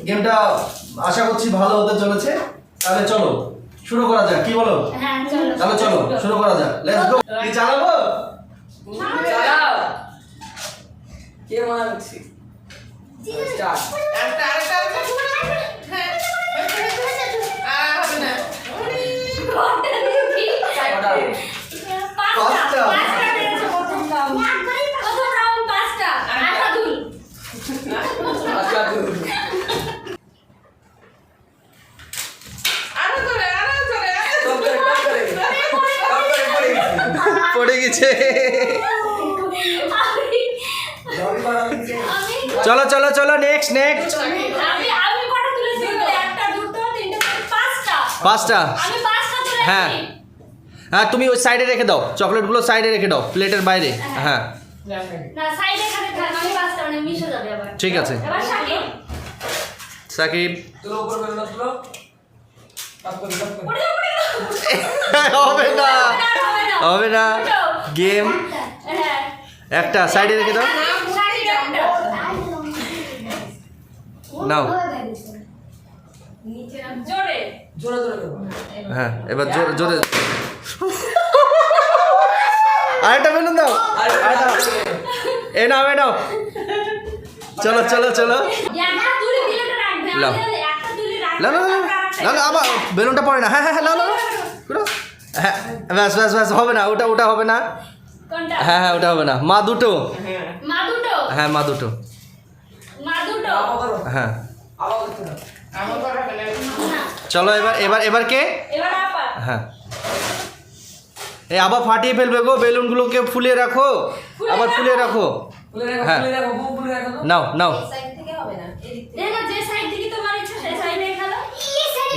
গেমটা আশা করছি ভালো হতে চলেছে। তাহলে চলো শুরু করা যাক, কি বলো? হ্যাঁ চলো। তাহলে চলো শুরু করা যাক, লেটস গো। কি চালাবো? চালাও। কে মারছি? স্টার্ট। আরেকটা হ্যাঁ হবে না। পাঁচটা। আচ্ছা দুই। পড়ে গেছে। চলো চলো চলো, নেক্সট নেক্সট। পাঁচটা। হ্যাঁ হ্যাঁ, তুমি ওই সাইডে রেখে দাও, চকলেটগুলো সাইডে রেখে দাও, প্লেটের বাইরে। হ্যাঁ ঠিক আছে। সাকিব তুলো উপর করে তুলো। হবে না, হবে না, গেম একটা সাইডে রেখে দাও। নাও জোরে জোরে দেবো। হ্যাঁ এবার জোরে জোরে। আরেকটা বেলুন দাও, এ নাও এ নাও। চলো চলো চলো, লাও লাও লাও লাও লাও, আবার বেলুনটা পড়ে না। হ্যাঁ হ্যাঁ হ্যাঁ, লাও লাও লাও। হ্যাঁ ব্যাস ব্যাস ব্যাস, হবে না, ওটা ওটা হবে না। হ্যাঁ হ্যাঁ ওটা হবে না। মা দুটো। হ্যাঁ মা দুটো। হ্যাঁ চলো এবার এবার এবার কে? হ্যাঁ এই আবার ফাটিয়ে ফেলবে গো, বেলুনগুলোকে ফুলিয়ে রাখো, আবার ফুলিয়ে রাখো। হ্যাঁ নাও নাও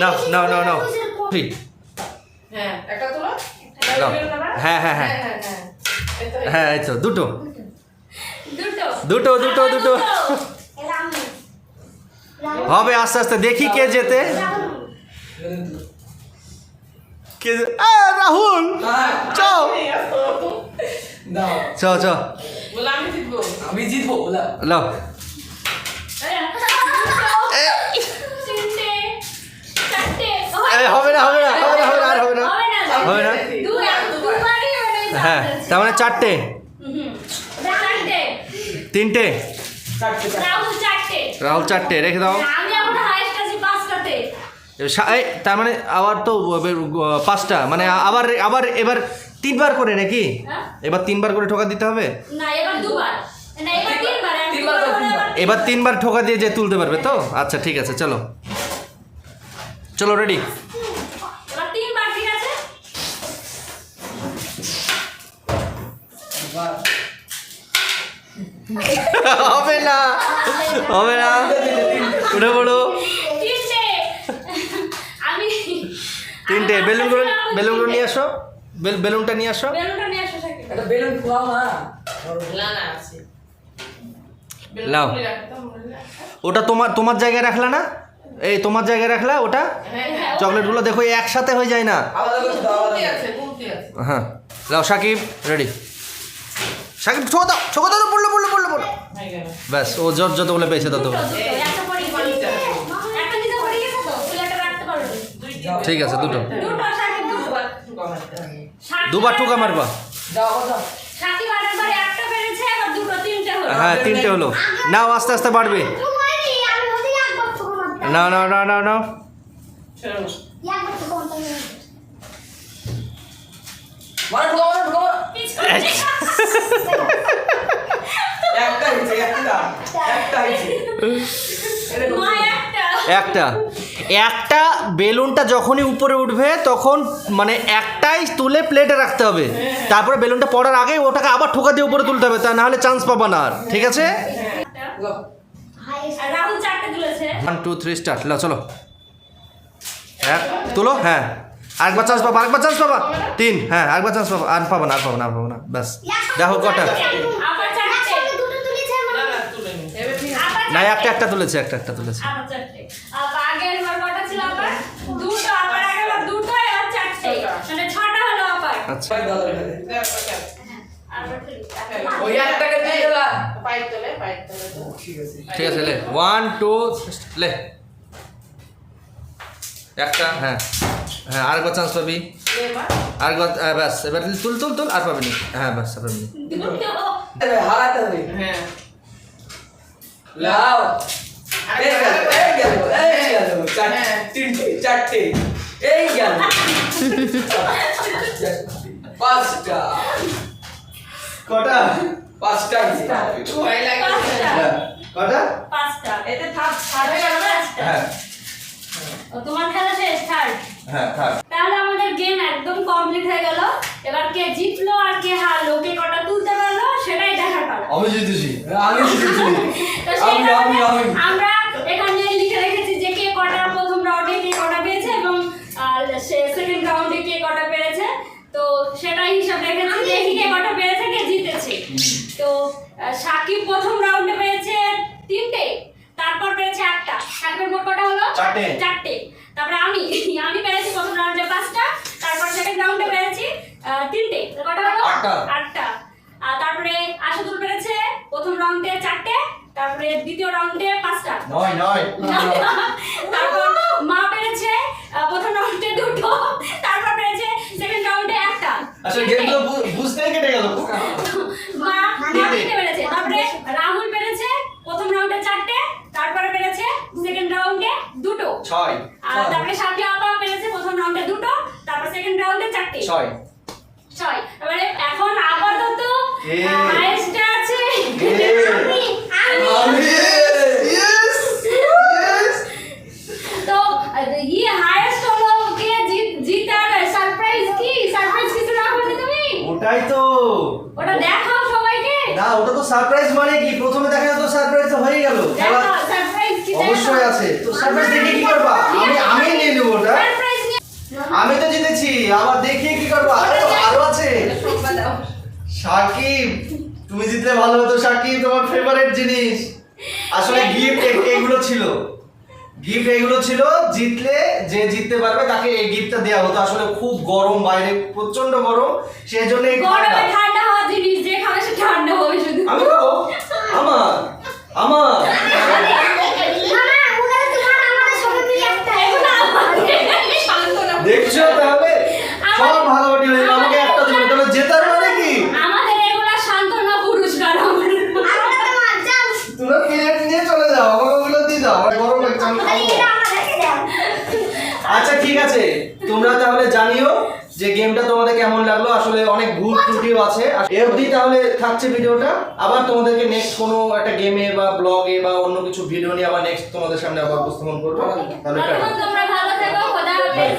নাও নাও নাও নাও, ঠিক হ্যাঁ একটা তুলো। নাও। হ্যাঁ হ্যাঁ হ্যাঁ হ্যাঁ, এই তো দুটো দুটো দুটো দুটো হবে। আস্তে আস্তে দেখি কে জেতে। কে রাহুল, চ দাও। চ চ, বলা আমি জিতবো। আমি জিতবো বলা। লাও। হবে না হবে না হবে না হবে না, আর হবে না, হবে না। হ্যাঁ তার মানে চারটে, তিনটে, রাহুল চারটে রেখে দাও। এই, তার মানে আবার তো পাঁচটা, মানে আবার আবার এবার তিনবার করে নাকি? এবার তিনবার করে ঠোকা দিতে হবে। এবার তিনবার ঠোকা দিয়ে যে তুলতে পারবে তো? আচ্ছা ঠিক আছে, চলো চলো রেডি। হবে না হবে না, উঠে পড়ো। তিনটে বেলুনগুলো, বেলুনগুলো নিয়ে আসো, বেলুনটা নিয়ে আসো। একটা বেলুন খোলাও না। না আছে। লাও, ওটা তোমার তোমার জায়গায় রাখলা না? এই তোমার জায়গায় রাখলা ওটা। চকলেটগুলো দেখো একসাথে হয়ে যায় না। হ্যাঁ লাও সাকিব, রেডি। সাকিব ছোক দাও, ছোক দাও, পড়লো পড়লো পড়লো পড়লো। ব্যাস, ও যতগুলো পেয়েছে ততগুলো। ঠিক আছে, দুটো। দুবার ঠোকা মারবা। হ্যাঁ তিনটে হলো। নাও আস্তে আস্তে বাড়বে। নাও নাও নাও নাও নাও। একটা একটা বেলুনটা যখনই উপরে উঠবে তখন মানে একটাই তুলে প্লেটে রাখতে হবে, তারপরে বেলুনটা পড়ার আগে ওটাকে আবার ঠোকা দিয়ে উপরে তুলতে হবে, তা না হলে চান্স পাবা না আর। ঠিক আছে, 1 2 3 স্টার্ট। লাও চলো, এক তুলো। হ্যাঁ আরেকবার চান্স পাবা, আরেকবার চান্স পাবা। 3, হ্যাঁ আরেকবার চান্স পাবা। আর পাবা না, আর পাবা না, আর পাবা না। ব্যাস দেখো কটা। না একটা একটা তুলেছে, একটা একটা তুলেছে। আচ্ছা ঠিক আছে, লে 1 2 লে। একটা, হ্যাঁ হ্যাঁ, আরেকবার চান্স পাবি, আরেকবার, ব্যাস এবার তুল তুল তুল, আর পাবি না, হ্যাঁ ব্যাস আর পাবি না। হারাতে হবে। হ্যাঁ লাও এই গেল চারটে এই গেল পাঁচটা কটা? পাঁচটা ভয় লাগে কটা? পাঁচটা। এতে থাক ছাড়বে না হ্যাঁ ও, তোমার খেলা শেষ, থার্ড। হ্যাঁ থাক। তাহলে আমাদের গেম একদম কমপ্লিট হয়ে গেল। এবার কে জিতলো আর কে হারলো, কে কটা তুলতে পারলো সেটাই দেখার পালা। আমি জিতেছি। আমি জিতেছি। তো সেই কারণে আমি। আমরা এখানে লিখে রেখেছি যে কে কটা প্রথম রাউন্ডে কে কটা পেয়েছে এবং সেকেন্ড রাউন্ডে কে কটা পেয়েছে। তো সেটাই হিসাব রেখেছি, দেখি কে কটা পেয়েছে, কে জিতেছে। তো সাকিব প্রথম রাউন্ডে পেয়েছে 3টে, তারপর পেয়েছে 1টা। সাকিবের মোট কটা হলো? 4টে। তারপরে আমি পেরেছি প্রথম রাউন্ডে 5টা, তারপর সেকেন্ড রাউন্ডে পেরেছি 3টে। কটা হলো? 8টা। আর তারপরে আশাদুল পেরেছে প্রথম রাউন্ডে 4টে, তারপরে দ্বিতীয় রাউন্ডে 5টা। 9 তারপর মা পেরেছে প্রথম রাউন্ডে 2টো, তারপর পেরেছে সেকেন্ড রাউন্ডে 1টা। আচ্ছা গেমগুলো বুঝতেই কেটে গেল। মা 3টে পেরেছে। তারপরে রাহুল পেরেছে প্রথম রাউন্ডে 4টে, তারপরে পেরেছে সেকেন্ড রাউন্ডে 2টো। 6 আর তারপরে সাথী আপা পেরেছে প্রথম রাউন্ডে 2টো, তারপর সেকেন্ড রাউন্ডে 4টে। 6 এবারে এখন আপাতত হাইয়েস্ট আছে আমি। Yes yes. তো হাইয়েস্ট হলো কে জিতার সারপ্রাইজ কিছু না করতে তুমি ওটাই তো। ওটা দেখাও সবাইকে। না ওটা তো সারপ্রাইজ মানে কি, প্রথমে দেখা তো সারপ্রাইজ তো হয়ে গেল। দেখাও সারপ্রাইজ কি? অবশ্যই আছে। তো সারপ্রাইজ দেখে কি করবা? আমি নিয়ে নেব ওটা। সারপ্রাইজ আমি তো জিতেছি, আবার দেখিয়ে কি করবা? আরো আছে। সাকিব তুমি জিতলে ভালো হতো। সাকিব তোমার ফেভারিট জিনিস আসলে গিফট এগুলো ছিল। জিতলে যে জিততে পারবে তাকে এই গিফটটা দেওয়া হতো। আসলে খুব গরম বাইরে, প্রচন্ড গরম, সেই জন্য এই গরমে ঠান্ডা হওয়া জিনিস যে খাবে সে ঠান্ডা হবে শুধু। আমি খাবো। আমার দেখছো তাহলে সব ভাগাভাগি হয়ে গেল। আমাকে একটা দিবে, তাহলে জেতার মানে কি? আমাদের এগুলা সান্ত্বনা পুরস্কার। তোমরা প্লেট নিয়ে চলে যাও, আমাকে ওগুলো দিয়ে দাও। আমার গরম লাগছে, আমি খাবো। আচ্ছা ঠিক আছে, তোমরা তাহলে জানিও যে গেমটা তোমাদের কেমন লাগলো। আসলে অনেক ভুল ত্রুটিও আছে। এই অবধি তাহলে থাকছে ভিডিওটা। আবার তোমাদেরকে নেক্সট কোনো একটা গেমে বা ব্লগে বা অন্য কিছু ভিডিও নিয়ে আবার নেক্সট তোমাদের সামনে আবার উপস্থাপন করবো। তাহলে তোমরা ভালো থেকো, খোদা হাফেজ।